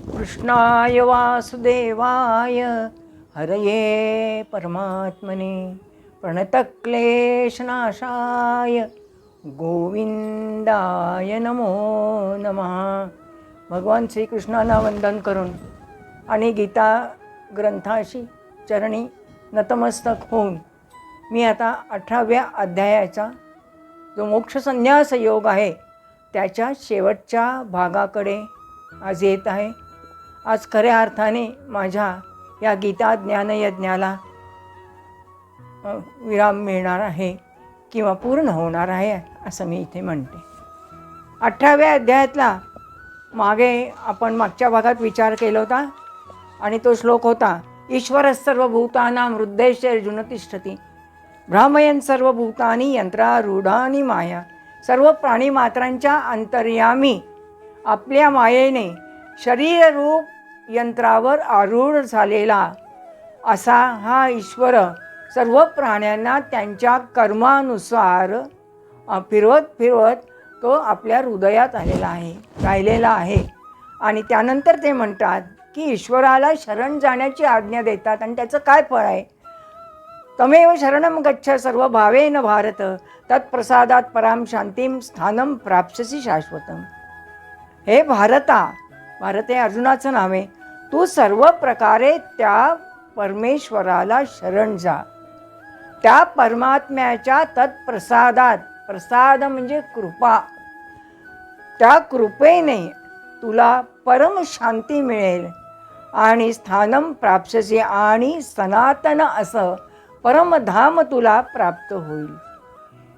कृष्णाय वासुदेवाय हरये परमात्मने प्रणतक्लेशनाशाय गोविंदाय नमो नमः. भगवान श्रीकृष्णांना वंदन करून आणि गीता ग्रंथाशी चरणी नतमस्तक होऊन मी आता 18व्या अध्यायाचा जो मोक्षसंन्यास योग आहे त्याच्या शेवटच्या भागाकडे आज येत आहे. आज खऱ्या अर्थाने माझ्या या गीता ज्ञानयज्ञाला विराम मिळणार आहे किंवा पूर्ण होणार आहे असं मी इथे म्हणते. 18व्या अध्यायातला मागे आपण मागच्या भागात विचार केला होता आणि तो श्लोक होता, ईश्वर सर्वभूतानां हृद्देशेऽर्जुन तिष्ठति भ्रामयन् सर्वभूतानि यंत्रारूढानि माया. सर्व प्राणीमात्रांच्या अंतर्यामी आपल्या मायेने शरीररूप यंत्रावर आरूढ झालेला असा हा ईश्वर सर्व प्राण्यांना त्यांच्या कर्मानुसार फिरवत फिरवत तो आपल्या हृदयात आलेला आहे, राहिलेला आहे. आणि त्यानंतर ते म्हणतात की ईश्वराला शरण जाण्याची आज्ञा देतात आणि त्याचं काय फळ आहे. तमेव शरणं गच्छ सर्व भावेन भारत तत्प्रसादात पराम शांतीम स्थानं प्राप्स्यसि शाश्वतम. हे भारता, भारत हे अर्जुनाचं नाव आहे, तू सर्व प्रकारे त्या परमेश्वराला शरण जा. त्या परमात्म्याच्या तत्प्रसादात, प्रसाद म्हणजे कृपा, त्या कृपेने तुला परम शांती मिळेल आणि स्थानम प्राप्स्यसि आणि सनातन असं परमधाम तुला प्राप्त होईल.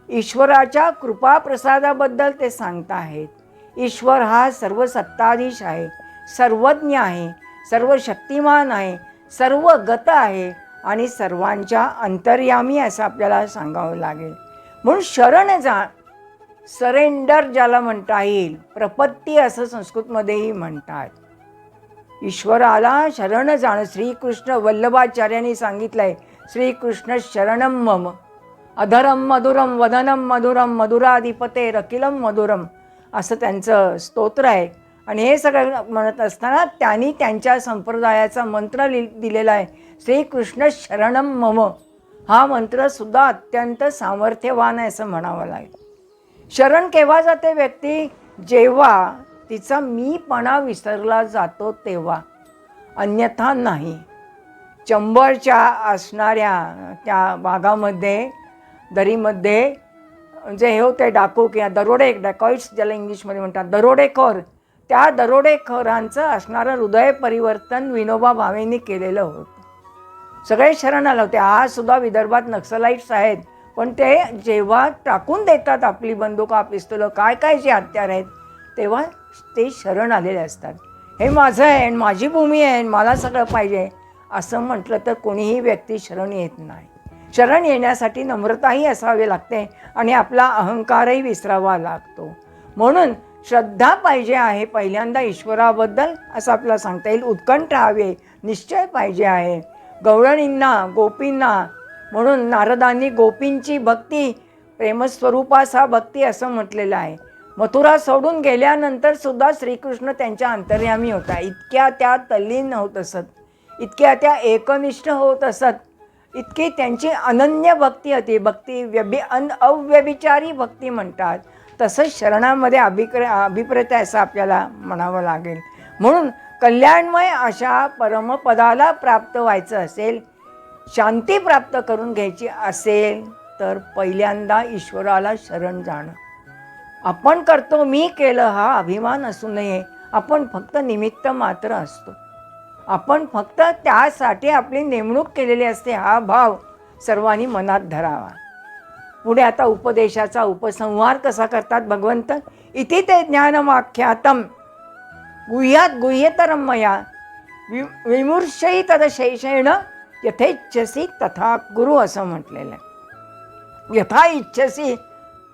ईश्वराच्या कृपा प्रसादाबद्दल ते सांगत आहेत. ईश्वर हा सर्व सत्ताधीश आहे, सर्वज्ञ आहे, सर्व शक्तिमान आहे, सर्वगत आहे आणि सर्वांच्या अंतर्यामी असं आपल्याला सांगावं लागेल. म्हणून शरण जा, सरेंडर ज्याला म्हणता येईल, प्रपत्ती असं संस्कृतमध्येही म्हणतात. ईश्वराला शरण जाणं श्रीकृष्ण वल्लभाचार्यांनी सांगितलं आहे, श्रीकृष्ण शरणम मम अधरम मधुरम वदनम मधुरम मधुराधिपते रकिलम मधुरम असं त्यांचं स्तोत्र आहे. आणि हे सगळं म्हणत असताना त्यांनी त्यांच्या संप्रदायाचा मंत्र दिलेला आहे, श्रीकृष्ण शरणम मम. हा मंत्रसुद्धा अत्यंत सामर्थ्यवान आहे असं म्हणावं लागेल. शरण केव्हा जाते व्यक्ती, जेव्हा तिचा मीपणा विसरला जातो तेव्हा, अन्यथा नाही. चंबळच्या असणाऱ्या त्या भागामध्ये, दरीमध्ये जे हे होते डाकू किंवा दरोडे, डॅकॉइट्स ज्याला इंग्लिशमध्ये म्हणतात, दरोडेखोर, त्या दरोडेखोरांचं असणारं हृदय परिवर्तन विनोबा भावेंनी केलेलं होतं. सगळे शरण आले होते. आज सुद्धा विदर्भात नक्सलाइट्स आहेत, पण ते जेव्हा टाकून देतात आपली बंदुका, पिस्तुलं, काय काय जे हत्यार आहेत, तेव्हा ते शरण आलेले असतात. हे माझं आहे आणि माझी भूमी आहे, मला सगळं पाहिजे असं म्हटलं तर कोणीही व्यक्ती शरण येत नाही. शरण येण्यासाठी नम्रताही असावी लागते आणि आपला अहंकारही विसरावा लागतो. म्हणून श्रद्धा पाहिजे आहे पहिल्यांदा ईश्वराबद्दल असं आपल्याला सांगता येईल. उत्कंठा हवे, निश्चय पाहिजे आहे. गवळणींना, गोपींना, म्हणून नारदांनी गोपींची भक्ती प्रेमस्वरूपासा भक्ती असं म्हटलेलं आहे. मथुरा सोडून गेल्यानंतर सुद्धा श्रीकृष्ण त्यांच्या अंतर्यामी होता. इतक्या त्या तल्लीन होत असत, इतक्या त्या एकनिष्ठ होत असत, इतकी त्यांची अनन्य भक्ती होती. भक्ती अव्यभिचारी भक्ती म्हणतात. तसंच शरणामध्ये अभिप्रेत आहे असं आपल्याला म्हणावं लागेल. म्हणून कल्याणमय अशा परमपदाला प्राप्त व्हायचं असेल, शांती प्राप्त करून घ्यायची असेल तर पहिल्यांदा ईश्वराला शरण जाणं. आपण करतो, मी केलं हा अभिमान असू नये. आपण फक्त निमित्त मात्र असतो. आपण फक्त त्यासाठी आपली नेमणूक केलेली असते, हा भाव सर्वांनी मनात धरावा. पुढे आता उपदेशाचा उपसंहार कसा करतात भगवंत. इति ते ज्ञानमाख्यातम गुह्यात गुह्यतरम मया विमूर्षयी तदशेषेण यथेच्छसी तथा कुरु असं म्हटलेलं आहे. यथा इच्छसी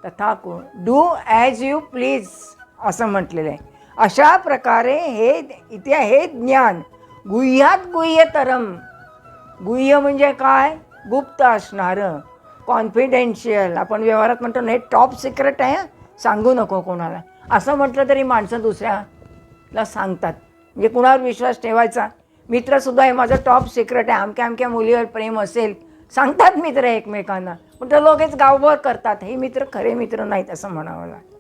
तथा कुरु, डू ॲज यू प्लीज असं म्हटलेलं आहे. अशा प्रकारे हे ज्ञान गुह्यात गुह्यतरम, गुह्य म्हणजे काय, गुप्त असणारं, कॉन्फिडेन्शियल. आपण व्यवहारात म्हणतो नाही टॉप सिक्रेट आहे, सांगू नको कोणाला असं म्हटलं तरी माणसं दुसऱ्याला सांगतात. म्हणजे कुणावर विश्वास ठेवायचा. मित्रसुद्धा हे माझं टॉप सिक्रेट आहे, अमक्या अमक्या मुलीवर प्रेम असेल सांगतात मित्र एकमेकांना, पण ते लोकच गावभर करतात. हे मित्र खरे मित्र नाहीत असं म्हणावं लागतं.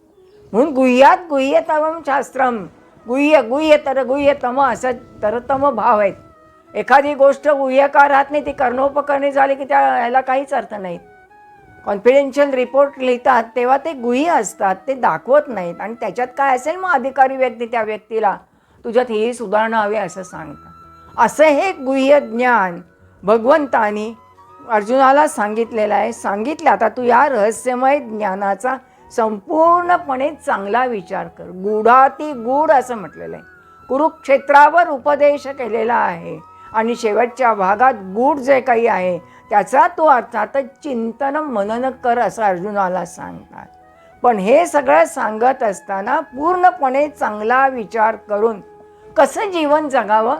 म्हणून गुह्यात गुह्यतमं शास्त्रम, गुह्य गुह्यतर गुह्यतम असं तरतम भाव आहेत. एखादी गोष्ट गुह्य का राहत नाही, ती कर्णोपकरणे झाली की त्या ह्याला काहीच अर्थ नाहीत. कॉन्फिडेन्शियल रिपोर्ट लिहितात तेव्हा ते गुह्य असतात, ते दाखवत नाहीत. आणि त्याच्यात काय असेल मग अधिकारी व्यक्ती त्या व्यक्तीला तुझ्यात ही सुधारणा हवी असं सांगतात. असं हे गुह्य ज्ञान भगवंतानी अर्जुनाला सांगितलेलं आहे. सांगितलं आता तू या रहस्यमय ज्ञानाचा संपूर्णपणे चांगला विचार कर. गूढाती गूढ असं म्हटलेलं आहे. कुरुक्षेत्रावर उपदेश केलेला आहे आणि शेवटच्या भागात गूढ जे काही आहे त्याचा तू अर्थातच चिंतन मनन कर असं अर्जुनाला सांगतात. पण हे सगळं सांगत असताना पूर्णपणे चांगला विचार करून कसं जीवन जगावं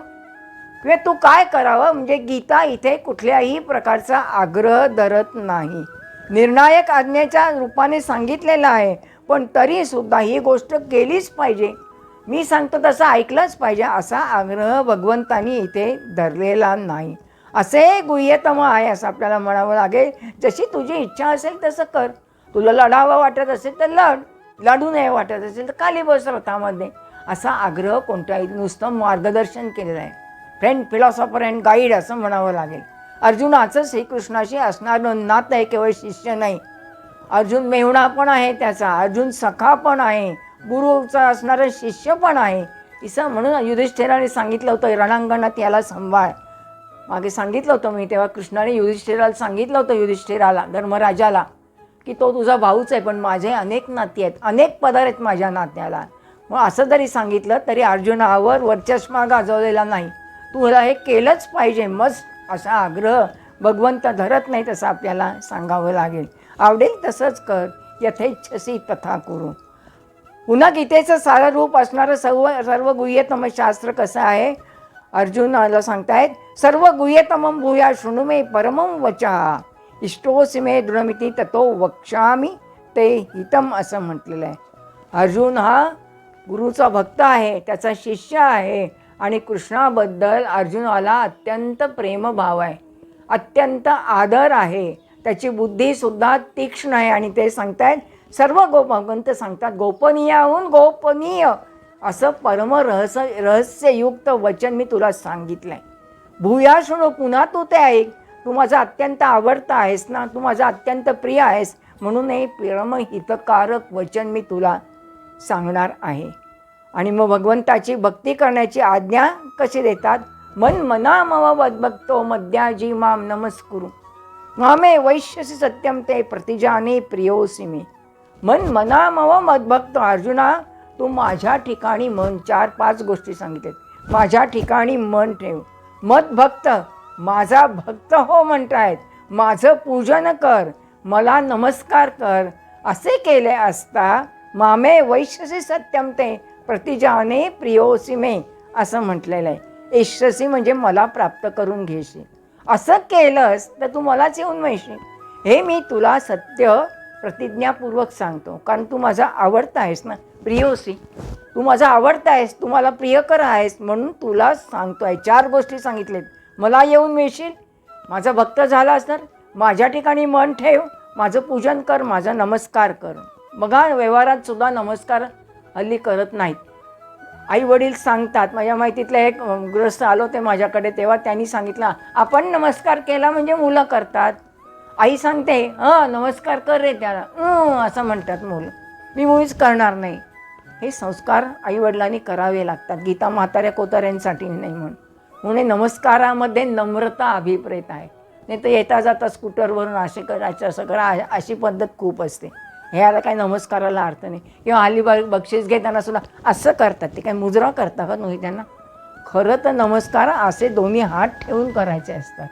किंवा तू काय करावं, म्हणजे गीता इथे कुठल्याही प्रकारचा आग्रह धरत नाही. निर्णायक आज्ञेच्या रूपाने सांगितलेलं आहे, पण तरीसुद्धा ही गोष्ट केलीच पाहिजे, मी सांगतो तसं ऐकलंच पाहिजे असा आग्रह भगवंतानी इथे धरलेला नाही. असे गुह्यतम आहे असं आपल्याला म्हणावं लागेल. जशी तुझी इच्छा असेल तसं कर. तुला लढावं वाटत असेल तर लढ, लढू नये वाटत असेल तर खाली बस रथामध्ये, असा आग्रह कोणत्याही नुसतं मार्गदर्शन केलेलं आहे. फ्रेंड, फिलॉसॉफर अँड गाईड असं म्हणावं लागेल. अर्जुनाचं श्रीकृष्णाशी असणारं नातं आहे, केवळ शिष्य नाही. अर्जुन मेहुणा पण आहे त्याचा, अर्जुन सखा पण आहे, गुरुचा असणारं शिष्य पण आहे. इसं म्हणून युधिष्ठिराने सांगितलं होतं रणांगणात याला सांभाळ. मागे सांगितलं होतं मी, तेव्हा कृष्णाने युधिष्ठिराला सांगितलं होतं, युधिष्ठिराला धर्मराजाला, की तो तुझा भाऊच आहे पण माझे अनेक नाती आहेत, अनेक पदर आहेत माझ्या नात्याला. मग असं जरी सांगितलं तरी अर्जुनावर वरचष्मा गाजवलेला नाही. तुला हे केलंच पाहिजे मस्त असा आग्रह भगवंत धरत नाही, तसं आपल्याला सांगावं लागेल. आवडेल तसंच कर, यथेच्छसी तथा कुरु. पुन्हा गीतेचं सारं रूप असणारं सर्व गुह्यतम शास्त्र कसं आहे अर्जुनाला सांगतायत. सर्व गुह्यतमं भूया शृणु मे परमं वचः, इष्टोऽसि मे दृढमिति ततो वक्ष्यामि ते हितम असं म्हटलेलं आहे. अर्जुन हा गुरुचा भक्त आहे, त्याचा शिष्य आहे आणि कृष्णाबद्दल अर्जुनाला अत्यंत प्रेमभाव आहे, अत्यंत आदर आहे. त्याची बुद्धीसुद्धा तीक्ष्ण आहे आणि ते सांगतायत सर्व भगवंत सांगतात गोपनीयाहून गोपनीय असं परम रहस्ययुक्त वचन मी तुला सांगितलं आहे. भूया शृणु, पुन्हा तू ते ऐक. तू माझा अत्यंत आवडता आहेस ना, तू माझा अत्यंत प्रिय आहेस, म्हणून हे परमहितकारक वचन मी तुला सांगणार आहे. आणि मग भगवंताची भक्ती करण्याची आज्ञा कशी देतात. मन मना मम वद्भक्तो मद्याजी माम नमस्कुरु, मामे वैश्यसी सत्यम ते प्रतिजाने प्रियोसी मे. मन मना मम मद्भक्त, अर्जुना तू माझ्या ठिकाणी मन, 4-5 गोष्टी सांगितल्यात. माझ्या ठिकाणी मन ठेव. मद्भक्त, माझा भक्त हो म्हणतायत. माझं पूजन कर, मला नमस्कार कर. असे केले असता मामे वैश्यसी सत्यम ते प्रतिजाने प्रियोसी मे असं म्हटलेलं आहे. ऐश्यसी म्हणजे मला प्राप्त करून घेशील. असं केलंस तर तू मलाच येऊन मिळशील. हे मी तुला सत्य प्रतिज्ञापूर्वक सांगतो, कारण तू माझा आवडता आहेस ना, प्रियोसी, तू माझा आवडता आहेस, तू मला प्रियकर आहेस, म्हणून तुला सांगतोय. 4 गोष्टी सांगितलेत. मला येऊन मिळशील, माझा भक्त झाला असणार, माझ्या ठिकाणी मन ठेव, माझं पूजन कर, माझा नमस्कार कर. बघा व्यवहारात सुद्धा नमस्कार हल्ली करत नाहीत. आई वडील सांगतात. माझ्या माहितीतलं एक गृहस्थ आलो ते माझ्याकडे, तेव्हा त्यांनी सांगितलं आपण नमस्कार केला म्हणजे मुलं करतात. आई सांगते नमस्कार कर रे त्याला, असं म्हणतात मुलं. मी मुळीच करणार नाही. हे संस्कार आईवडिलांनी करावे लागतात, गीता म्हाताऱ्या कोताऱ्यांसाठी नाही म्हणून नमस्कारामध्ये नम्रता अभिप्रेत आहे. नाही तर येता जाता स्कूटरवरून असे करायचं असं करा अशी पद्धत खूप असते. ह्याला काही नमस्काराला अर्थ नाही. किंवा हल्ली बक्षीस घेताना सुद्धा असं करतात. ते काय मुजरा करता का तुम्ही त्यांना? खरं तर नमस्कार असे दोन्ही हात ठेवून करायचे असतात.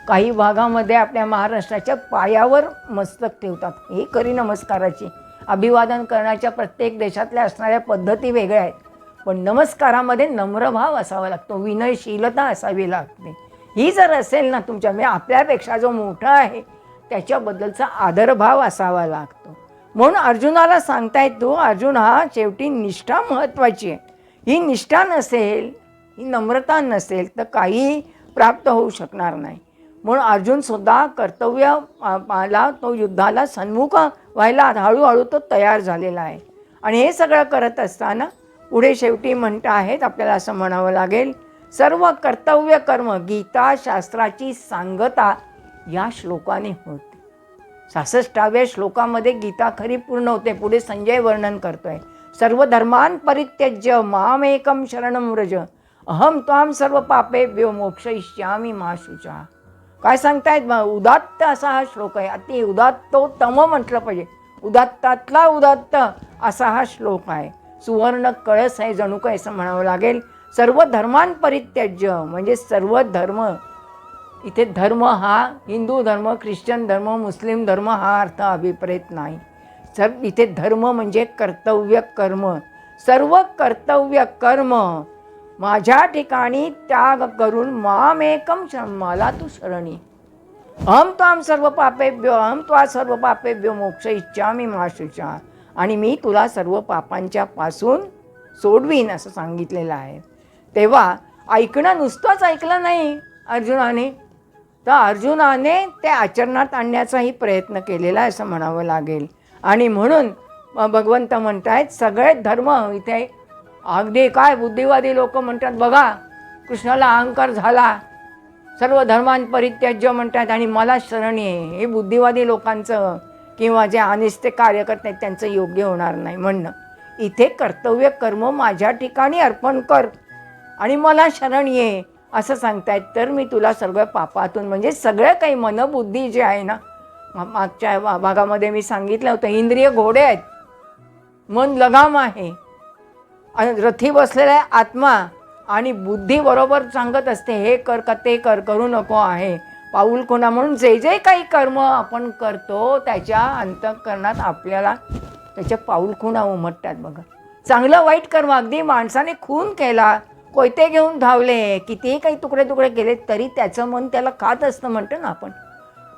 काही भागामध्ये आपल्या महाराष्ट्राच्या पायावर मस्तक ठेवतात. हे खरी नमस्काराची. अभिवादन करण्याच्या प्रत्येक देशातल्या असणाऱ्या पद्धती वेगळ्या आहेत, पण नमस्कारामध्ये नम्रभाव असावा लागतो, विनयशीलता असावी लागते. ही जर असेल ना तुमच्या, म्हणजे आपल्यापेक्षा जो मोठा आहे त्याच्याबद्दलचा आदरभाव असावा लागतो. म्हणून अर्जुनाला सांगतायत तू अर्जुन, हा शेवटी निष्ठा महत्त्वाची आहे. ही निष्ठा नसेल, ही नम्रता नसेल तर काही प्राप्त होऊ शकणार नाही. म्हणून अर्जुनसुद्धा कर्तव्याला तो युद्धाला सन्मुख व्हायला हळूहळू तो तयार झालेला आहे. आणि हे सगळं करत असताना पुढे शेवटी म्हणत आहेत आपल्याला असं म्हणावं लागेल, सर्व कर्तव्य कर्म गीता शास्त्राची सांगता या श्लोकाने होते. 66व्या श्लोकामध्ये गीता खरी पूर्ण होते. पुढे संजय वर्णन करतोय, सर्व धर्मान् परित्यज्य मामेकं शरणं व्रज अहम त्वां सर्व पापेभ्यो मोक्षयिष्यामि मा शुचः. काय सांगतायत? उदात्त असा हा श्लोक आहे. अति उदात्तोत्तम म्हटलं पाहिजे, उदात्तातला उदात्त असा हा श्लोक आहे. सुवर्ण कळस आहे जणू काय असं म्हणावं लागेल. सर्व धर्मान् परित्यज्य म्हणजे सर्व धर्म, इथे धर्म हा हिंदू धर्म, ख्रिश्चन धर्म, मुस्लिम धर्म हा अर्थ अभिप्रेत नाही. इथे धर्म म्हणजे कर्तव्य कर्म. सर्व कर्तव्य कर्म माझ्या ठिकाणी त्याग करून मामेकं मला तू शरणी. अहम त्वां सर्व पापेभ्यो अहम त्वा सर्व पापेभ्यो मोक्षयिष्यामि मा शुचः. आणि मी तुला सर्व पापांच्या पासून सोडवीन असं सांगितलेलं आहे. तेव्हा ऐकणं नुसतंच ऐकलं नाही अर्जुनाने, तर अर्जुनाने ते आचरणात आणण्याचाही प्रयत्न केलेला आहे असं म्हणावं लागेल. आणि म्हणून भगवंत म्हणतायत सगळे धर्म इथे अगदी काय बुद्धिवादी लोक म्हणतात बघा कृष्णाला अहंकार झाला, सर्व धर्मान् परित्यज्य म्हणतात आणि मला शरण ये. हे बुद्धिवादी लोकांचं किंवा जे अनिष्ट कार्य करतात त्यांचं योग्य होणार नाही म्हणणं. इथे कर्तव्य कर्म माझ्या ठिकाणी अर्पण कर आणि मला शरण ये असं सांगतायत. तर मी तुला सगळं पापातून म्हणजे सगळं काही मनबुद्धी जे आहे ना, मागच्या भागामध्ये मी सांगितलं होतं इंद्रिय घोडे आहेत, मन लगाम आहे, रथी बसलेला आहे आत्मा आणि बुद्धी बरोबर सांगत असते हे कर का ते कर, करू नको आहे पाऊल कोणा. म्हणून जे जे काही कर्म आपण करतो त्याच्या अंतःकरणात आपल्याला त्याच्या पाऊल खुणा उमटतात बघा. चांगलं वाईट कर्म, अगदी माणसाने खून केला, कोयते घेऊन धावले, कितीही काही तुकडे तुकडे केले तरी त्याचं मन त्याला खात असतं म्हणतो ना आपण.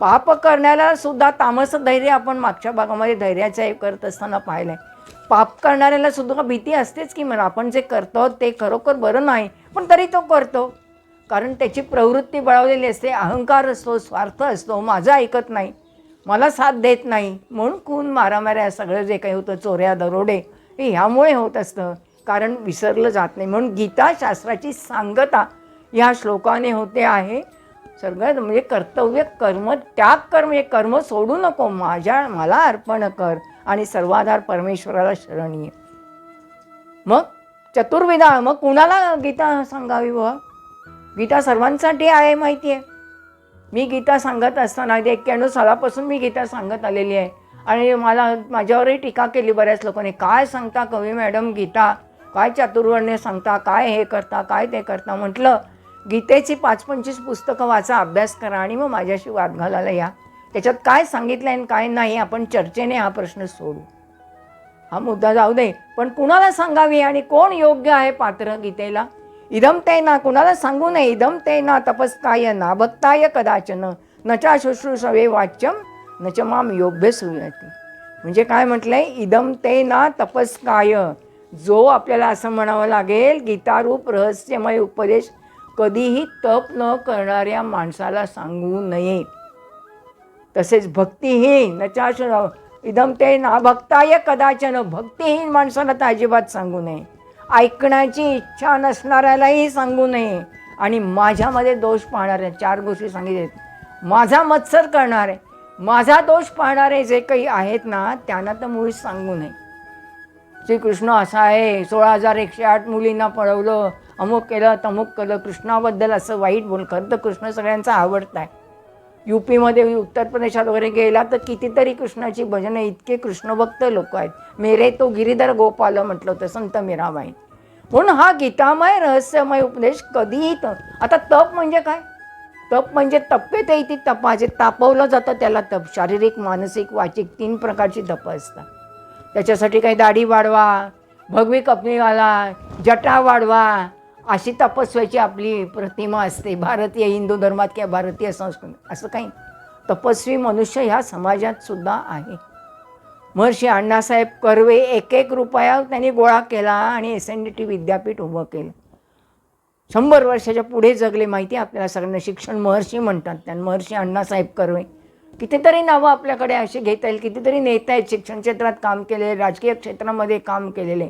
पाप करण्याला सुद्धा तामस धैर्य आपण मागच्या भागामध्ये धैर्याचं हे करत असताना पाहिलं आहे. पाप करणाऱ्याला सुद्धा भीती असतेच की मला आपण जे करतो ते खरोखर बरं नाही पण तरी तो करतो, कारण त्याची प्रवृत्ती बळावलेली असते, अहंकार असतो, स्वार्थ असतो, माझं ऐकत नाही, मला साथ देत नाही, म्हणून खून मारामाऱ्या सगळं जे काही होतं, चोऱ्या दरोडे हे ह्यामुळे होत असतं, कारण विसरलं जात नाही. म्हणून गीता शास्त्राची सांगता ह्या श्लोकाने होते आहे. सगळं म्हणजे कर्तव्य कर्म त्याग कर, म्हणजे कर्म सोडू नको, मला अर्पण कर आणि सर्वाधार परमेश्वराला शरण ये. मग चतुर्विधा, मग कुणाला गीता सांगावी बुवा? गीता सर्वांसाठी आहे माहिती आहे. मी गीता सांगत असताना 91 सालापासून मी गीता सांगत आलेली आहे आणि माझ्यावरही टीका केली बऱ्याच लोकांनी, काय सांगता कवी मॅडम गीता, काय चातुर्वर्ण्य सांगता, काय हे करता, काय ते करता. म्हटलं गीतेची 5-25 पुस्तकं वाचा, अभ्यास करा आणि मग माझ्याशी वाद घालायला या. त्याच्यात काय सांगितलं आहे काय नाही आपण चर्चेने हा प्रश्न सोडू. हा मुद्दा जाऊ दे, पण कुणाला सांगावी आणि कोण योग्य आहे पात्र गीतेला? इदम ते ना, कुणाला सांगू नये. इदम ते ना तपस्काय ना भक्ताय कदाचन न चा शुश्रूषवे वाच्यम न च माम योभ्य श्रूयते. म्हणजे काय म्हटलंय? इदम ते ना तपस्काय, जो आपल्याला असं म्हणावं लागेल गीतारूप रहस्यमय उपदेश कधीही तप न करणाऱ्या माणसाला सांगू नये. तसेच भक्तिहीन नचा इदम ते ना भक्ताय कदाचन, भक्तिहीन माणसाला तर अजिबात सांगू नये. ऐकण्याची इच्छा नसणाऱ्यालाही सांगू नये. आणि माझ्यामध्ये दोष पाहणारे 4 गोष्टी सांगितल्या. माझा मत्सर करणारे, माझा दोष पाहणारे जे काही आहेत ना त्यांना तर मुळीच सांगू नये. श्रीकृष्ण असा आहे, 16,108 मुलींना पळवलं, अमुक केलं तमुक केलं, कृष्णाबद्दल असं वाईट बोल. खरं तर कृष्ण सगळ्यांचा आवडता आहे. UP-मध्ये उत्तर प्रदेशात वगैरे गेला तर कितीतरी कृष्णाची भजनं, इतके कृष्णभक्त लोक आहेत. मेरे तो गिरीधर गोपाल म्हटलं होतं संत मीराबाई. म्हणून हा गीतामय रहस्यमय उपदेश कधीही आता तप म्हणजे काय? तप म्हणजे तप्पे ते इथे तपा, जे तापवलं जातं त्याला तप. शारीरिक, मानसिक, वाचिक 3 प्रकारची तपं असतात. त्याच्यासाठी काही दाढी वाढवा, भगवी कपनी घाला, जटा वाढवा, अशी तपस्व्याची आपली प्रतिमा असते भारतीय हिंदू धर्मात किंवा भारतीय संस्कृतीत. असं काही तपस्वी मनुष्य ह्या समाजात सुद्धा आहे. महर्षी अण्णासाहेब कर्वे एक एक रुपया त्यांनी गोळा केला आणि SNDT विद्यापीठ उभं केलं. 100 वर्षाच्या पुढे जगले माहिती आहे आपल्याला सगळ्यांना. शिक्षण महर्षी म्हणतात त्यांना, महर्षी अण्णासाहेब कर्वे. कितीतरी नावं आपल्याकडे अशी घेता येईल. कितीतरी नेते आहेत शिक्षण क्षेत्रात काम केलेले, राजकीय क्षेत्रामध्ये काम केलेले.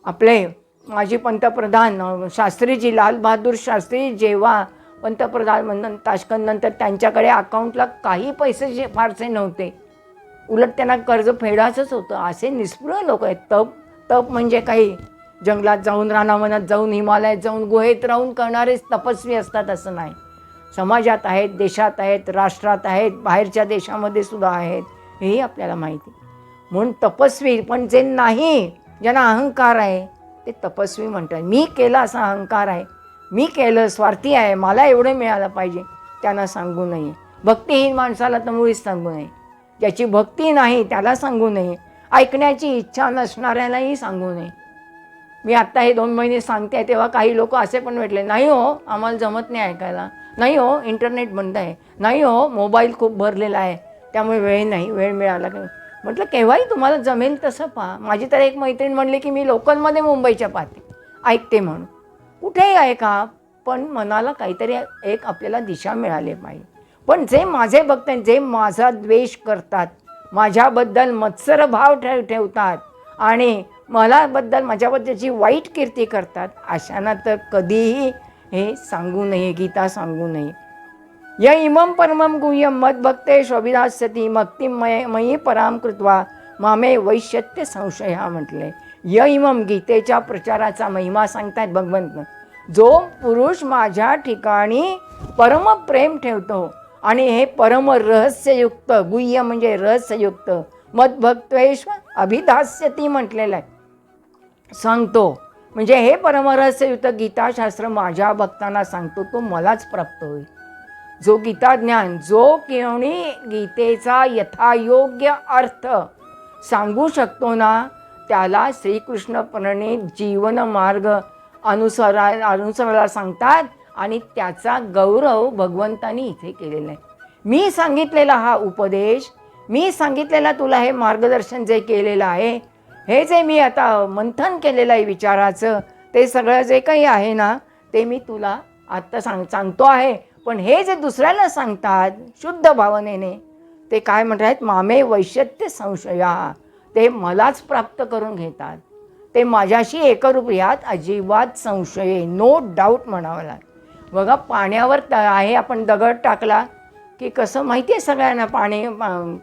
आपले माजी पंतप्रधान शास्त्रीजी, लालबहादूर शास्त्री जेव्हा पंतप्रधान म्हणून ताशकंदनंतर त्यांच्याकडे अकाउंटला काही पैसे फारसे नव्हते. उलट त्यांना कर्ज फेडायचंच होतं. असे निस्पृह लोक आहेत. तप म्हणजे काही जंगलात जाऊन, रानावनात जाऊन, हिमालयात जाऊन, गुहेत राहून करणारेच तपस्वी असतात असं नाही. समाजात आहेत, देशात आहेत, राष्ट्रात आहेत, बाहेरच्या देशामध्ये सुद्धा आहेत, हेही आपल्याला माहिती. म्हणून तपस्वी. पण जे नाही, ज्यांना अहंकार आहे ते तपस्वी म्हणतात. मी केला असा अहंकार आहे, मी केलं, स्वार्थी आहे, मला एवढं मिळालं पाहिजे, त्यांना सांगू नये. भक्तिहीन माणसाला तर मुळीच सांगू नये. ज्याची भक्ती नाही त्याला सांगू नये. ऐकण्याची इच्छा नसणाऱ्यालाही सांगू नये. मी आत्ता हे 2 महिने सांगते तेव्हा काही लोक असे पण भेटले, नाही हो आम्हाला जमत नाही ऐकायला, नाही हो इंटरनेट बंद आहे, नाही हो मोबाईल खूप भरलेला आहे त्यामुळे वेळ नाही, वेळ मिळाला की. म्हटलं केव्हाही तुम्हाला जमेल तसं पहा. माझी तर एक मैत्रीण म्हणली की मी लोकलमध्ये मुंबईच्या पाहते, ऐकते म्हणून. कुठेही ऐका, पण मनाला काहीतरी एक आपल्याला दिशा मिळाली पाहिजे. पण जे माझे भक्त आहेत, जे माझा द्वेष करतात, माझ्याबद्दल मत्सर भाव ठेवतात आणि मलाबद्दल माझ्याबद्दलची वाईट कीर्ती करतात, अशांना तर कधीही हे सांगू नये, गीता सांगू नये. य इमं परमं गुह्यं मद्भक्ते शोभिदास्यति मक्तिं मयी पराम कृत्वा मामे वैश्यत्य संशय म्हटले. य इमं गीतेच्या प्रचाराचा महिमा सांगतायत भगवंत. जो पुरुष माझ्या ठिकाणी परमप्रेम ठेवतो आणि हे परम रहस्ययुक्त, गुह्य म्हणजे रहस्ययुक्त, मद्भक्त्वेष्व अभिधास्यती म्हटलेलं आहे, सांगतो. म्हणजे हे परमरहस्ययुक्त गीताशास्त्र माझ्या भक्तांना सांगतो, तो मलाच प्राप्त होईल. जो गीता ज्ञान, जो कोणी गीतेचा यथायोग्य अर्थ सांगू शकतो ना, त्याला श्रीकृष्ण प्रणित जीवन मार्ग अनुसरायला सांगतात आणि त्याचा गौरव भगवंतांनी इथे केलेला आहे. मी सांगितलेला हा उपदेश, मी सांगितलेला तुला हे मार्गदर्शन जे केलेलं आहे, हे जे मी आता मंथन केलेलं आहे विचाराचं, ते सगळं जे काही आहे ना, ते मी तुला आत्ता सांगतो आहे. पण हे जे दुसऱ्याला सांगतात शुद्ध भावनेने, ते काय म्हणतात, मामे वैश्यत्य संशया, ते मलाच प्राप्त करून घेतात. ते माझ्याशी एकरूप, यात अजिबात संशय, नो डाऊट म्हणावं लागेल. बघा पाण्यावर आहे, आपण दगड टाकला की कसं माहिती आहे सगळ्यांना,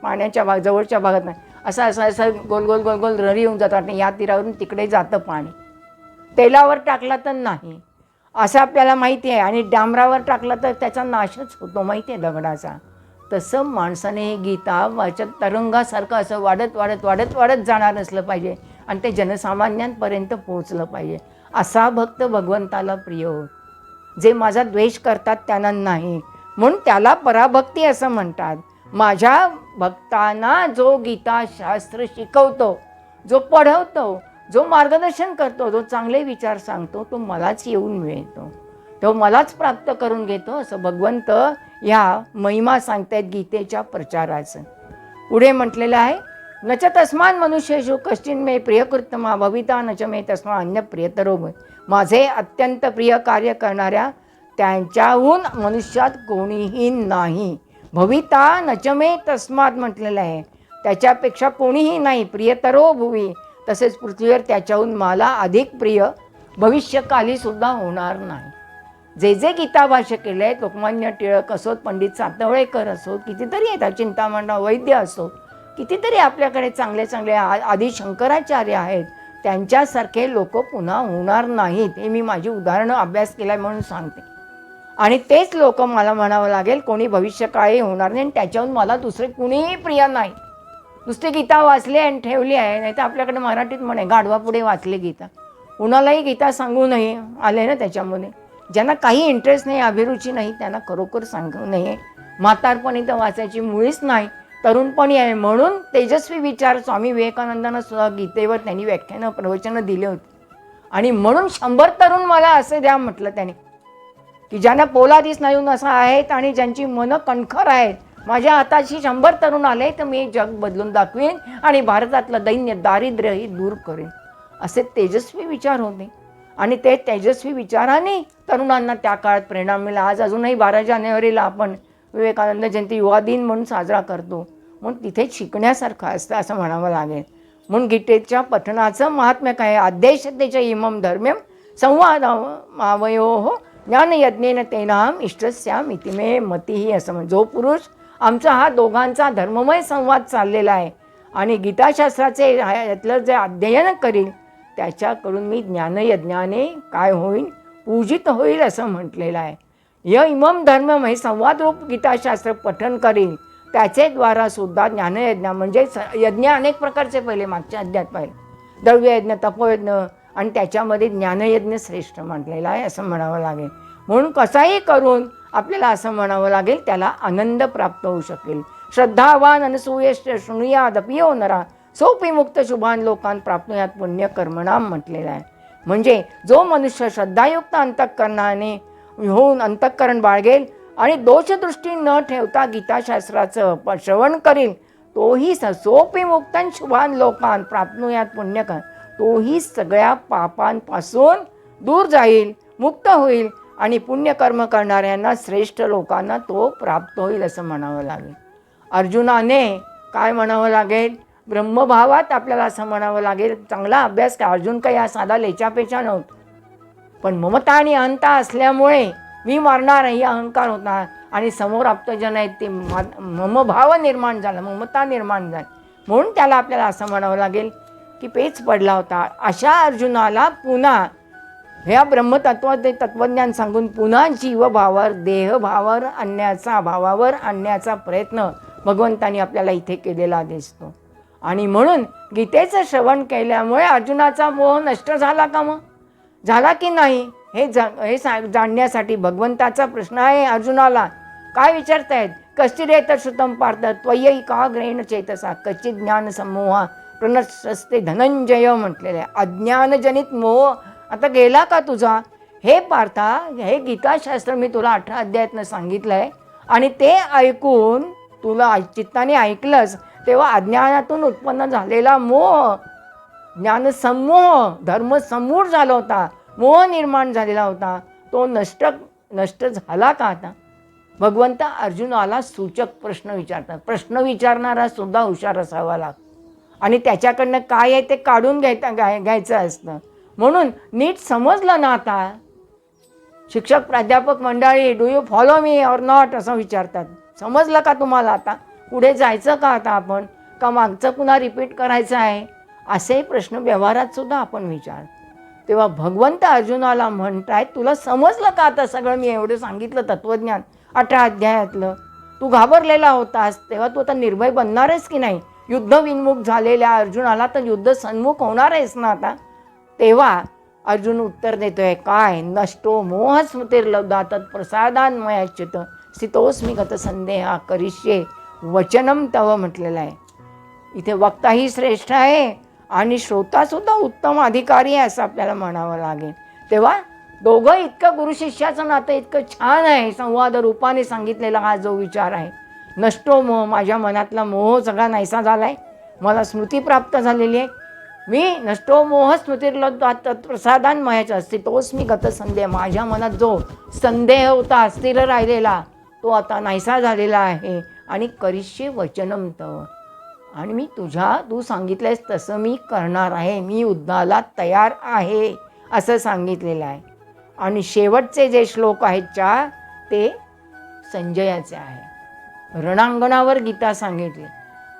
पाण्याच्या जवळच्या भागात नाही, असं गोल गोल गोल गोल ररी येऊन जातात आणि या तीरावरून तिकडे जातं पाणी. तेलावर टाकला तर नाही, असं आपल्याला माहिती आहे. आणि डांबरावर टाकला तर त्याचा नाशच होतो माहिती आहे दगडाचा. तसं माणसाने हे गीता वाचत तरंगासारखं असं वाढत वाढत वाढत वाढत जाणार असलं पाहिजे आणि ते जनसामान्यांपर्यंत पोहोचलं पाहिजे. असा भक्त भगवंताला प्रिय होत. जे माझा द्वेष करतात त्यांना नाही, म्हणून त्याला पराभक्ती असं म्हणतात. माझ्या भक्तांना जो गीताशास्त्र शिकवतो, जो पढवतो, जो मार्गदर्शन करतो, जो चांगले विचार सांगतो, तो मलाच येऊन मिळतो, तो मलाच प्राप्त करून घेतो, असं भगवंत ह्या महिमा सांगतायत गीतेच्या प्रचाराचं. पुढे म्हटलेलं आहे, न च तस्मान् मनुष्येषु कश्चिन् मे प्रियकृत्तमा भविता न च मे तस्मा अन्य प्रियतरो. माझे अत्यंत प्रिय कार्य करणाऱ्या त्यांच्याहून मनुष्यात कोणीही नाही. भविता न च मे तस्मात् म्हटलेलं आहे, त्याच्यापेक्षा कोणीही नाही. प्रियतरो भुवी, तसेच पृथ्वीवर त्याच्याहून मला अधिक प्रिय भविष्यकाली सुद्धा होणार नाही. जे जे गीता भाष्य केले आहेत, लोकमान्य टिळक असोत, पंडित सातवळेकर असोत, कितीतरी आहेत, चिंतामणराव वैद्य असोत, कितीतरी आपल्याकडे चांगले चांगले आदि शंकराचार्य आहेत, त्यांच्यासारखे लोक पुन्हा होणार नाहीत. हे मी माझी उदाहरणं अभ्यास केला म्हणून सांगते. आणि तेच लोक मला म्हणावं लागेल कोणी भविष्यकाळी होणार नाही, आणि त्याच्याहून मला दुसरे कुणीही प्रिय नाही. नुसते गीता वाचले आणि ठेवली आहे, नाही तर आपल्याकडे मराठीत म्हणे गाढवा पुढे वाचले गीता. कुणालाही गीता सांगू नये आले ना त्याच्यामध्ये. ज्यांना काही इंटरेस्ट नाही, अभिरुची नाही, त्यांना खरोखर सांगू नये. म्हातारपणी तर वाचायची मुळीच नाही, तरुणपणी आहे. म्हणून तेजस्वी विचार स्वामी विवेकानंदांना सुद्धा गीतेवर त्यांनी व्याख्यानं प्रवचनं दिले होते. आणि म्हणून 100 तरुण मला असे द्या म्हटलं त्याने, की ज्यांना पोलादी स्नायू नसा आहेत आणि ज्यांची मनं कणखर आहेत माझ्या हाताशी 100 तरुण आले तर मी जग बदलून दाखवेन आणि भारतातलं दैन्य दारिद्र्यही दूर करेन, असे तेजस्वी विचार होते. आणि ते तेजस्वी विचाराने तरुणांना त्या काळात प्रेरणा मिळाली. आज अजूनही 12 जानेवारीला आपण विवेकानंद जयंती युवा दिन म्हणून साजरा करतो. म्हणून तिथे शिकण्यासारखं असतं असं म्हणावं लागेल. म्हणून गीतेच्या पठणाचं महात्म्य काय? अध्यक्षतेच्या इमम धर्म्यम संवादावयो ज्ञानयज्ञेन तेनाम इष्टस्याम इति मे मतिही, असं म्हणजे जो पुरुष आमचा हा दोघांचा धर्ममय संवाद चाललेला आहे आणि गीताशास्त्राचे यातलं जे अध्ययन करील त्याच्याकडून मी ज्ञानयज्ञाने काय होईल? पूजित होईल असं म्हटलेलं आहे. य इमम धर्म हे संवादरूप गीताशास्त्र पठन करील त्याचे द्वारा सुद्धा ज्ञानयज्ञ म्हणजे यज्ञ अनेक प्रकारचे पहिले मागच्या अध्यायात पाहिले, द्रव्ययज्ञ, तपोयज्ञ आणि त्याच्यामध्ये ज्ञानयज्ञ श्रेष्ठ म्हटलेला आहे असं म्हणावं लागेल. म्हणून कसाही करून आपल्याला असं म्हणावं लागेल त्याला आनंद प्राप्त होऊ शकेल. श्रद्धावान अनसूयश्च शृणुयादपि यो नरा सोपी मुक्त शुभान लोकान प्राप्नुयात पुण्य कर्मणाम म्हटलेलं आहे. म्हणजे जो मनुष्य श्रद्धायुक्त अंतःकरणाने होऊन अंतःकरण बाळगेल आणि दोषदृष्टी न ठेवता गीताशास्त्राचं श्रवण करील तोही सोपी मुक्तन शुभान लोकान प्राप्नुयात पुण्यकर्म, तोही सगळ्या पापांपासून दूर जाईल, मुक्त होईल आणि पुण्यकर्म करणाऱ्यांना श्रेष्ठ लोकांना तो प्राप्त होईल असं म्हणावं लागेल. अर्जुनाने काय म्हणावं लागेल? ब्रह्मभावात आपल्याला असं म्हणावं लागेल. चांगला अभ्यास का? अर्जुन काही हा साधा लेचापेचा नव्हता, पण ममता आणि अहंता असल्यामुळे मी मारणार ही अहंकार होता आणि समोर आप्तजन आहेत ते ममभाव निर्माण झाला, ममता निर्माण झाली. म्हणून त्याला आपल्याला असं म्हणावं लागेल की पेच पडला होता. अशा अर्जुनाला पुन्हा ह्या तत्वज्ञान सांगून पुन्हा जीवभावावर देहभावावर आणण्याचा प्रयत्न भगवंतानी आपल्याला इथे केलेला दिसतो. आणि म्हणून गीतेचं श्रवण केल्यामुळे अर्जुनाचा मोह नष्ट झाला का? मग झाला की नाही हे जाणण्यासाठी भगवंताचा प्रश्न आहे. अर्जुनाला काय विचारतायत? कश्चिदेत श्रुतं पार्थ त्वयैकाग्रेण चेतसा कच्चित ज्ञान समोहा प्रणश्यस्ते धनंजय म्हटलेलं आहे. अज्ञानजनित मोह आता गेला का तुझा? हे पार्था, हे गीताशास्त्र मी तुला 18 अध्यायातनं सांगितलं आहे आणि ते ऐकून तुला चित्ताने ऐकलंस तेव्हा अज्ञानातून उत्पन्न झालेला मोह, ज्ञानसमूह, धर्मसमूढ झाला होता, मोह निर्माण झालेला होता, तो नष्ट झाला का आता? भगवंत अर्जुनाला सूचक प्रश्न विचारतात. प्रश्न विचारणारा सुद्धा हुशार असावा लागतो आणि त्याच्याकडनं काय आहे ते काढून घ्यायचं असतं. म्हणून नीट समजलं ना आता? शिक्षक प्राध्यापक मंडळी do you follow me or not असं विचारतात. समजलं का तुम्हाला? आता पुढे जायचं का? आता आपण का मागचं पुन्हा रिपीट करायचं आहे? असे प्रश्न व्यवहारात सुद्धा आपण विचार. तेव्हा भगवंत अर्जुनाला म्हणतायत तुला समजलं का आता सगळं मी एवढं सांगितलं तत्वज्ञान 18 अध्यायातलं? तू घाबरलेला होतास तेव्हा तू आता निर्भय बनणार आहेस की नाही? युद्ध विन्मुख झालेल्या अर्जुनाला तर युद्ध सन्मुख होणार आहेस ना आता? तेव्हा अर्जुन उत्तर देतोय काय? नष्टो मोह स्मृतिर्लब्धा तत्प्रसादान्मयाच्युत स्थितोस्मी गत संदेहा करिष्ये वचनम तव म्हटलेलं आहे. इथे वक्ताही श्रेष्ठ आहे आणि श्रोतासुद्धा उत्तम अधिकारी आहे असं आपल्याला म्हणावं लागेल. तेव्हा दोघं इतकं गुरु शिष्याचं नातं इतकं छान आहे. संवाद रूपाने सांगितलेला हा जो विचार आहे, नष्टो मोह, माझ्या मनातला मोह सगळा नाहीसा झाला आहे, मला स्मृती प्राप्त झालेली आहे. मी नष्टो मोह स्मृतिर्लब्धा तत्प्रसादान्मयाच्युत स्थितोस्मी गत संदेह, माझ्या मनात जो संदेह होता अस्थिर राहिलेला तो आता नाहीसा झालेला आहे. आणि करिष्ये वचनम तव, आणि मी तू सांगितलंयस तसं मी करणार आहे, मी युद्धाला तयार आहे असं सांगितलेलं आहे. आणि शेवटचे जे श्लोक आहेत 4 ते संजयाचे आहे. रणांगणावर गीता सांगितली.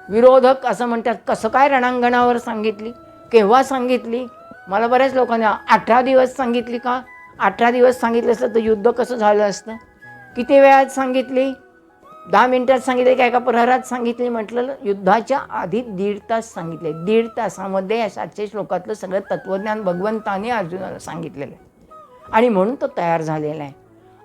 विरोधक असं म्हणतात कसं काय रणांगणावर सांगितली, केव्हा सांगितली? मला बऱ्याच लोकांना 18 दिवस सांगितली का? 18 दिवस सांगितलं असतं तर युद्ध कसं झालं असतं? किती वेळात सांगितली? 10 मिनिटात सांगितले का एका प्रहरात सांगितली? म्हटलं युद्धाच्या आधी 1.5 तास सांगितले. 1.5 तासामध्ये या 700 श्लोकातलं सगळं तत्वज्ञान भगवंताने अर्जुनाला सांगितलेलं आहे आणि म्हणून तो तयार झालेला आहे.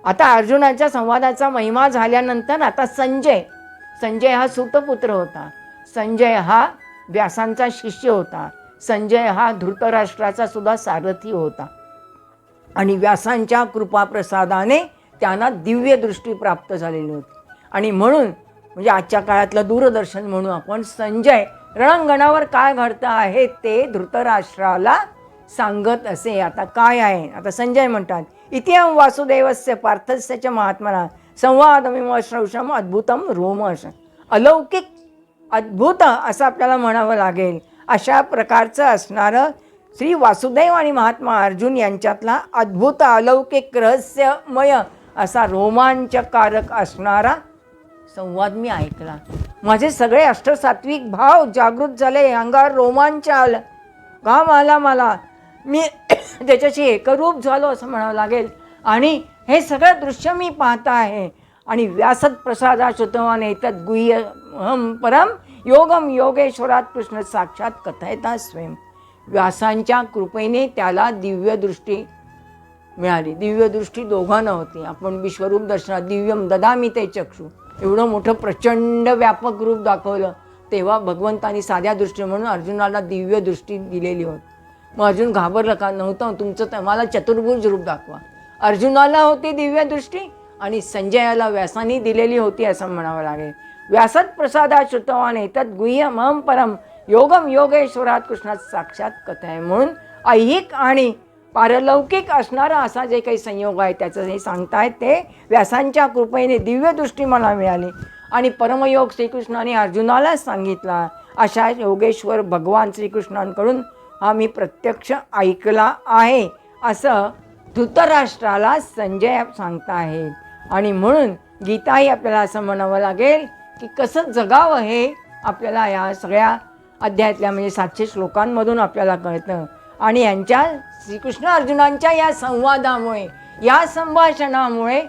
आता अर्जुनाच्या संवादाचा महिमा झाल्यानंतर आता संजय हा सूतपुत्र होता. संजय हा व्यासांचा शिष्य होता. संजय हा धृतराष्ट्राचा सुद्धा सारथी होता आणि व्यासांच्या कृपाप्रसादाने त्यांना दिव्य दृष्टी प्राप्त झालेली होती. आणि म्हणून म्हणजे आजच्या काळातलं दूरदर्शन म्हणू आपण. संजय रणांगणावर काय घडतं आहे ते धृतराष्ट्राला सांगत असे. आता काय आहे, आता संजय म्हणतात, इतिहं वासुदेवस्य पार्थस्य च महात्मना संवादमिम श्रौषम अद्भुतम रोमश. अलौकिक अद्भुत असं आपल्याला म्हणावं लागेल. अशा प्रकारचं असणारं श्री वासुदेव आणि महात्मा अर्जुन यांच्यातला अद्भुत अलौकिक रहस्यमय असा रोमांचकारक असणारा संवाद मी ऐकला. माझे सगळे अष्टसात्विक भाव जागृत झाले, अंगावर रोमांच आलं, घाम आला मला. मी त्याच्याशी एकरूप झालो असं म्हणावं लागेल. आणि हे सगळं दृश्य मी पाहता आहे. आणि व्यासत प्रसादा श्रुतवाने तद गुह्यम परम योगम योगेश्वरात कृष्ण साक्षात कथयता स्वयं. व्यासांच्या कृपेने त्याला दिव्यदृष्टी मिळाली. दिव्यदृष्टी दोघांना होती. आपण विश्वरूप दर्शनात दिव्यम ददामी ते चक्षु एवढं मोठं प्रचंड व्यापक रूप दाखवलं, तेव्हा भगवंतानी साध्या दृष्टी म्हणून अर्जुनाला दिव्यदृष्टी दिलेली होती. मग अर्जुन घाबरलं का नव्हतं, तुमचं मला चतुर्भुज रूप दाखवा. अर्जुनाला होती दिव्यदृष्टी आणि संजयाला व्यासानी दिलेली होती असं म्हणावं लागेल. व्यासत प्रसादात श्रुतवाने तद गुह्यमहं परम योगम योगेश्वरात कृष्णात साक्षात कथय. म्हणून ऐहिक आणि पारलौकिक असणारा असा जे काही संयोग आहे त्याचं हे सांगतायत ते व्यासांच्या कृपेने दिव्यदृष्टी मला मिळाली आणि परमयोग श्रीकृष्णाने अर्जुनाला सांगितला. अशा योगेश्वर भगवान श्रीकृष्णांकडून हा मी प्रत्यक्ष ऐकला आहे असं धृतराष्ट्राला संजय सांगता आहेत. आणि म्हणून गीताही आपल्याला असं म्हणावं लागेल की कसं जगावं हे आपल्याला या सगळ्या अध्यायातल्या म्हणजे 700 श्लोकांमधून आपल्याला कळतं. आणि यांच्या श्रीकृष्ण अर्जुनांच्या या संवादामुळे, या संभाषणामुळे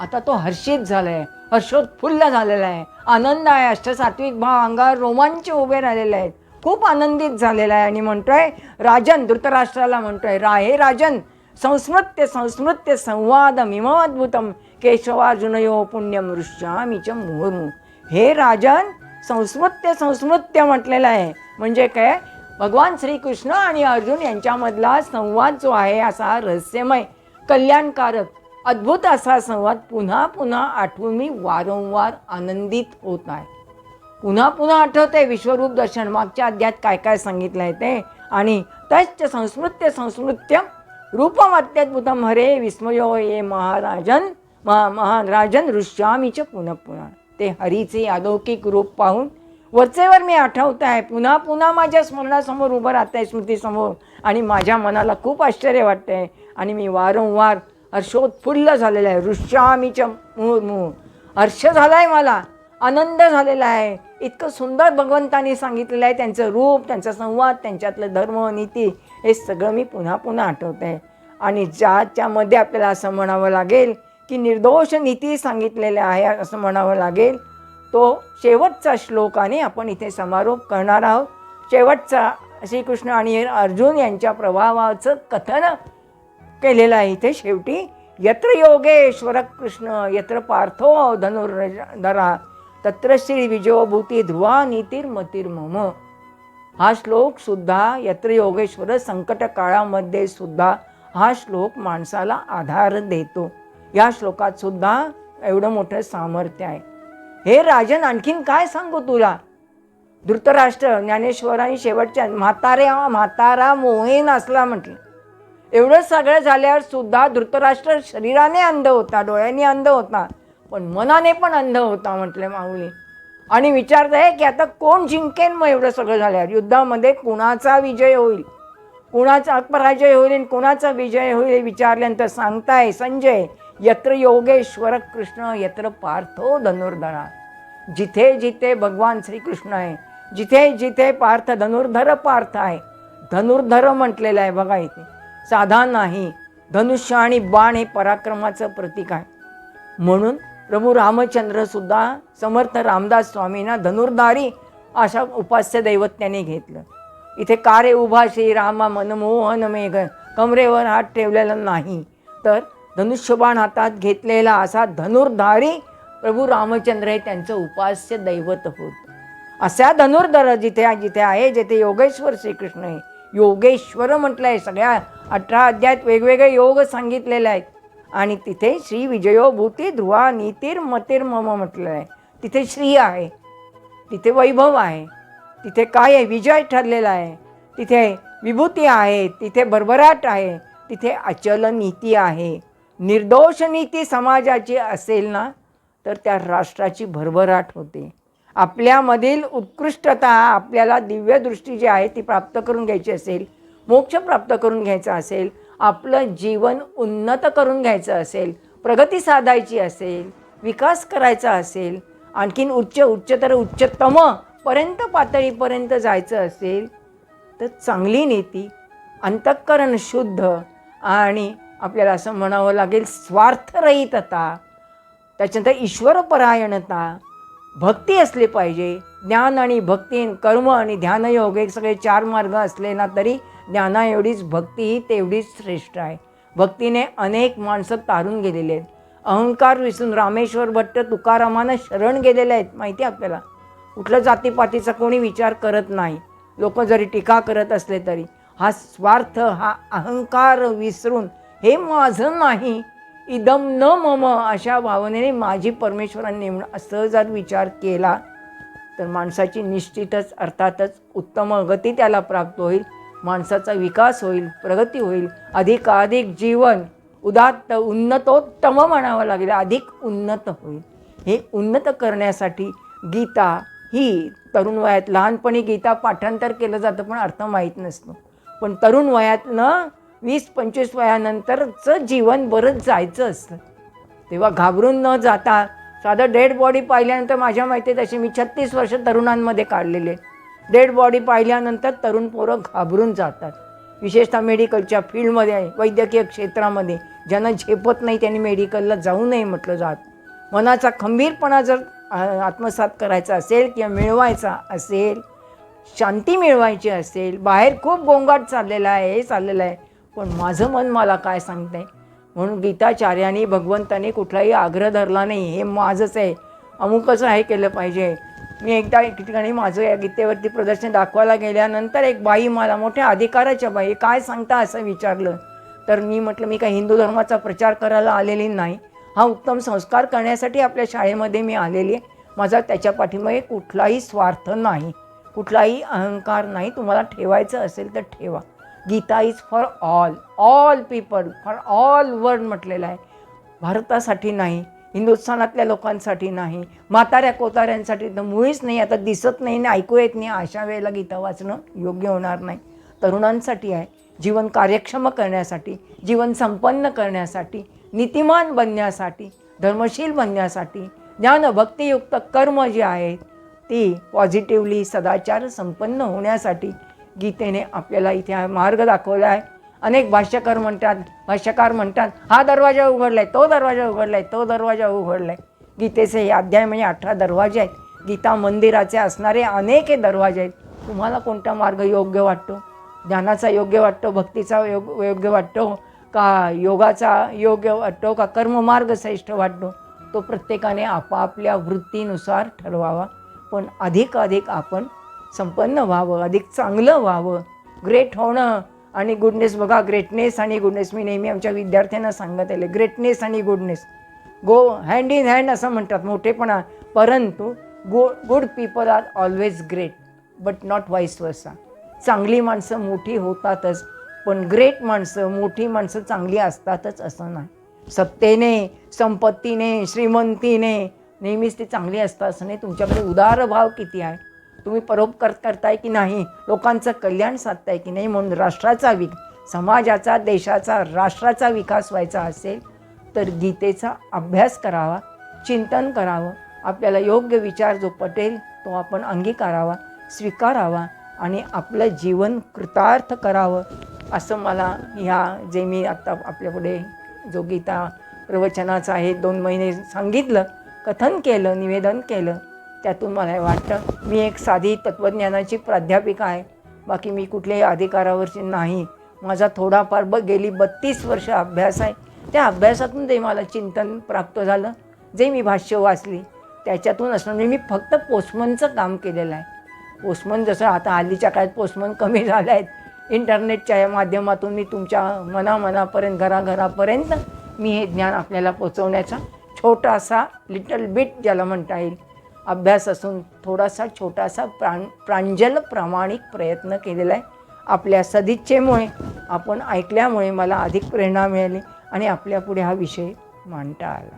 आता तो हर्षित झाला आहे, हर्षोत्फुल्ल झालेला आहे, आनंद आहे, अष्टसात्विक भाव अंगावर रोमांच उभे राहिलेले आहेत, खूप आनंदित झालेला आहे. आणि म्हणतोय राजन, धृतराष्ट्राला म्हणतोय, हे राजन, संस्मृत्य संवादमिमद्भुतम केशवार्जुनयो पुण्यम ऋष्यामी च मुहुर्मुहुः. हे राजन, संस्मृत्य म्हटलेलं आहे म्हणजे काय, भगवान श्रीकृष्ण आणि अर्जुन यांच्यामधला संवाद जो आहे असा रहस्यमय, कल्याणकारक, अद्भुत असा संवाद पुन्हा पुन्हा आठवून मी वारंवार आनंदित होत आहे. पुन्हा पुन्हा आठवते विश्वरूप दर्शन, मागच्या अध्यायात काय काय सांगितलं आहे ते. आणि तच्च संस्मृत्य रूपम अत्यद्भुतम हरे विस्मयो ये महाराजन ऋष्यामी च पुनः पुन्हा. ते हरीचे अलौकिक रूप पाहून वरचेवर मी आठवत आहे, पुन्हा पुन्हा माझ्या स्मरणासमोर उभं राहत आहे, स्मृतीसमोर. आणि माझ्या मनाला खूप आश्चर्य वाटतं आहे आणि मी वारंवार हर्षोत्फुल्ल झालेला आहे. ऋष्यामीच मुहुर्मुहुः. हर्ष झाला आहे मला, आनंद झालेला आहे. इतकं सुंदर भगवंतांनी सांगितलेलं आहे, त्यांचं रूप, त्यांचा संवाद, त्यांच्यातलं धर्म, नीती, हे सगळं मी पुन्हा पुन्हा आठवत आहे. आणि ज्याच्यामध्ये आपल्याला असं म्हणावं लागेल की निर्दोष नीती सांगितलेल्या आहे असं म्हणावं लागेल, तो शेवटचा श्लोकाने आपण इथे समारोप करणार आहोत. शेवटचा श्रीकृष्ण आणि अर्जुन यांच्या प्रभावाचं कथन केलेलं आहे इथे शेवटी. यत्र योगेश्वर कृष्ण यत्र पार्थो धनुर्धरा तत्र श्री विजयो भूती ध्रुवा नीतिर्मतिर्मम. हा श्लोक सुद्धा यत्र योगेश्वर संकट काळामध्ये सुद्धा हा श्लोक माणसाला आधार देतो. या श्लोकात सुद्धा एवढं मोठं सामर्थ्य आहे. हे राजन, आणखीन काय सांगू तुला. धृतराष्ट्र, ज्ञानेश्वरांनी शेवटच्या म्हातारा मोहीन असला म्हटलं. एवढं सगळं झाल्यावर सुद्धा धृतराष्ट्र शरीराने अंध होता, डोळ्यांनी अंध होता, पण मनाने पण अंध होता म्हटले माऊली. आणि विचारत आहे की आता कोण जिंकेन. मग एवढं सगळं झाल्यावर युद्धामध्ये कुणाचा विजय होईल, कुणाचा पराजय होईल आणि कुणाचा विजय होईल हे विचारल्यानंतर सांगताय संजय, यत्र योगेश्वर कृष्ण यत्र पार्थो धनुर्धरा. जिथे जिथे भगवान श्रीकृष्ण आहे, जिथे जिथे पार्थ, धनुर्धर पार्थ आहे. धनुर्धर म्हटलेलं आहे बघा इथे, साधा नाही. धनुष्य आणि बाण हे पराक्रमाचं प्रतीक आहे. म्हणून प्रभू रामचंद्र सुद्धा समर्थ रामदास स्वामींना धनुर्धारी अशा उपास्य दैवत त्याने घेतलं. इथे कारे उभा श्रीरामा मनमोहन मेघ, कमरेवर हात ठेवलेला नाही, तर धनुष्यबाण हातात घेतलेला असा धनुर्धारी प्रभू रामचंद्र हे त्यांचं उपास्य दैवत होतं. अशा धनुर्धर जिथे जिथे आहे, जिथे योगेश्वर श्रीकृष्ण आहे. योगेश्वर म्हटलं आहे. सगळ्या 18 अध्यायात वेगवेगळे योग सांगितलेले आहेत. आणि तिथे श्री विजयो भूती ध्रुवा नीतिर्मतिर्मम म्हटलेलं आहे. तिथे श्री आहे, तिथे वैभव आहे, तिथे काय आहे, विजय ठरलेला आहे, तिथे विभूती आहे, तिथे भरभराट आहे, तिथे अचल नीती आहे. निर्दोष नीती समाजाची असेल ना तर त्या राष्ट्राची भरभराट होते. आपल्यामधील उत्कृष्टता, आपल्याला दिव्यदृष्टी जी आहे ती प्राप्त करून घ्यायची असेल, मोक्ष प्राप्त करून घ्यायचा असेल, आपलं जीवन उन्नत करून घ्यायचं असेल, प्रगती साधायची असेल, विकास करायचा असेल, आणखीन उच्चतर उच्चतम पर्यंत पातळीपर्यंत जायचं असेल तर चांगली नीती, अंतःकरण शुद्ध आणि आपल्याला असं म्हणावं लागेल स्वार्थरहितता, त्याच्यानंतर ईश्वरपरायणता, भक्ती असली पाहिजे. ज्ञान आणि भक्ती, कर्म आणि ध्यानयोग हे सगळे 4 मार्ग असले ना तरी ज्ञाना एवढीच भक्तीही तेवढीच श्रेष्ठ आहे. भक्तीने अनेक माणसं तारून गेलेले आहेत. अहंकार विसरून रामेश्वर भट्ट तुकारामानं शरण गेलेले आहेत. माहिती आहे आपल्याला. कुठलं जातीपातीचा कोणी विचार करत नाही. लोक जरी टीका करत असले तरी हा स्वार्थ, हा अहंकार विसरून हे माझं नाही, इदम न मम अशा भावनेने माझी परमेश्वराने नेमणं असं जर विचार केला तर माणसाची निश्चितच अर्थातच उत्तम गती त्याला प्राप्त होईल. माणसाचा विकास होईल, प्रगती होईल, अधिकाधिक जीवन उदात्त उन्नतोत्तम म्हणावं लागेल, अधिक उन्नत होईल. हे उन्नत करण्यासाठी गीता ही तरुण वयात, लहानपणी गीता पाठांतर केलं जातं पण अर्थ माहीत नसतो. पण तरुण वयातनं 20-25 वयानंतरचं जीवन बरंच जायचं असतं. तेव्हा घाबरून न जाता साधं डेड बॉडी पाहिल्यानंतर, माझ्या माहितीत अशी मी 36 वर्ष तरुणांमध्ये काढलेले. डेड बॉडी पाहिल्यानंतर तरुण पोरं घाबरून जातात. विशेषतः मेडिकलच्या फील्डमध्ये, वैद्यकीय क्षेत्रामध्ये ज्यांना झेपत नाही त्यांनी मेडिकलला जाऊ नये म्हटलं जात. मनाचा खंबीरपणा जर आत्मसात करायचा असेल किंवा मिळवायचा असेल, शांती मिळवायची असेल, बाहेर खूप गोंगाट चाललेला आहे, हे चाललेलं आहे, पण माझं मन मला काय सांगतंय. म्हणून गीताचार्याने, भगवंताने कुठलाही आग्रह धरला नाही, हे माझंच आहे, अमुकच आहे, केलं पाहिजे. मी एकदा एक ठिकाणी माझं या गीतेवरती प्रदर्शन दाखवायला गेल्यानंतर एक बाई, मला मोठ्या अधिकाराच्या बाई, काय सांगता असं विचारलं. तर मी म्हटलं मी काही हिंदू धर्माचा प्रचार करायला आलेली नाही, हा उत्तम संस्कार करण्यासाठी आपल्या शाळेमध्ये मी आलेली आहे. माझा त्याच्या पाठीमागे कुठलाही स्वार्थ नाही, कुठलाही अहंकार नाही. तुम्हाला ठेवायचं असेल तर ठेवा. Gita is for all people, for all world म्हटलेलं आहे. भारतासाठी नाही, हिंदुस्थानातल्या लोकांसाठी नाही, म्हाताऱ्या कोताऱ्यांसाठी तर मुळीच नाही. आता दिसत नाही, ऐकू येत नाही, अशा वेळेला गीता वाचणं योग्य होणार नाही. तरुणांसाठी आहे, जीवन कार्यक्षम करण्यासाठी, जीवन संपन्न करण्यासाठी, नीतिमान बनण्यासाठी, धर्मशील बनण्यासाठी, ज्ञानभक्तियुक्त कर्म जी आहेत ती पॉझिटिव्हली सदाचार संपन्न होण्यासाठी गीतेने आपल्याला इथे हा मार्ग दाखवला आहे. अनेक भाष्यकार म्हणतात हा दरवाजा उघडला आहे, तो दरवाजा उघडला आहे, तो दरवाजा उघडला आहे. गीतेचे हे अध्याय म्हणजे 18 दरवाजे आहेत. गीता मंदिराचे असणारे अनेक हे दरवाजे आहेत. तुम्हाला कोणता मार्ग योग्य वाटतो? ध्यानाचा योग्य वाटतो, भक्तीचा योग्य वाटतो का, योगाचा योग्य वाटतो का, कर्ममार्ग श्रेष्ठ वाटतो? तो प्रत्येकाने आपापल्या वृत्तीनुसार ठरवावा. पण अधिकाधिक आपण संपन्न व्हावं, अधिक चांगलं व्हावं, ग्रेट होणं आणि गुडनेस. बघा, ग्रेटनेस आणि गुडनेस मी नेहमी आमच्या विद्यार्थ्यांना सांगत आले, ग्रेटनेस आणि goodness go hand in hand असं म्हणतात, मोठेपणा. परंतु good people are always great but not vice versa. चांगली माणसं मोठी होतातच, पण ग्रेट माणसं, मोठी माणसं चांगली असतातच असं नाही. सत्तेने, संपत्तीने, श्रीमंतीने नेहमीच ती चांगली असतात असं नाही. तुमच्याकडे उदार भाव किती आहे, तुम्ही परोपकार करताय की नाही, लोकांचं कल्याण साधताय की नाही. म्हणून राष्ट्राचा समाजाचा, देशाचा, राष्ट्राचा विकास व्हायचा असेल तर गीतेचा अभ्यास करावा, चिंतन करावं. आपल्याला योग्य विचार जो पटेल तो आपण अंगीकारावा, स्वीकारावा आणि आपलं जीवन कृतार्थ करावं असं मला ह्या जे मी आत्ता आपल्यापुढे जो गीता प्रवचनाचा आहे 2 महिने सांगितलं, कथन केलं, निवेदन केलं, त्यातून मला वाटतं मी एक साधी तत्त्वज्ञानाची प्राध्यापिका आहे. बाकी मी कुठल्याही अधिकारावरची नाही. माझा थोडाफार गेली 32 वर्ष अभ्यास आहे. त्या अभ्यासातून ते मला चिंतन प्राप्त झालं. जे मी भाष्य वाचली त्याच्यातून असं, म्हणजे मी फक्त पोस्टमनचं काम केलेलं आहे. पोस्टमन जसं आता हल्लीच्या काळात पोस्टमन कमी झाले आहेत, इंटरनेटच्या या माध्यमातून मी तुमच्या मनापर्यंत, घराघरापर्यंत मी हे ज्ञान आपल्याला पोचवण्याचा छोटासा लिटल बिट ज्याला म्हणता येईल अभ्यास असून थोडासा छोटासा प्रांजल प्रामाणिक प्रयत्न केलेला आहे. आपल्या सदिच्छेमुळे आपण ऐकल्यामुळे मला अधिक प्रेरणा मिळाली आणि आपल्यापुढे हा विषय मांडता आला.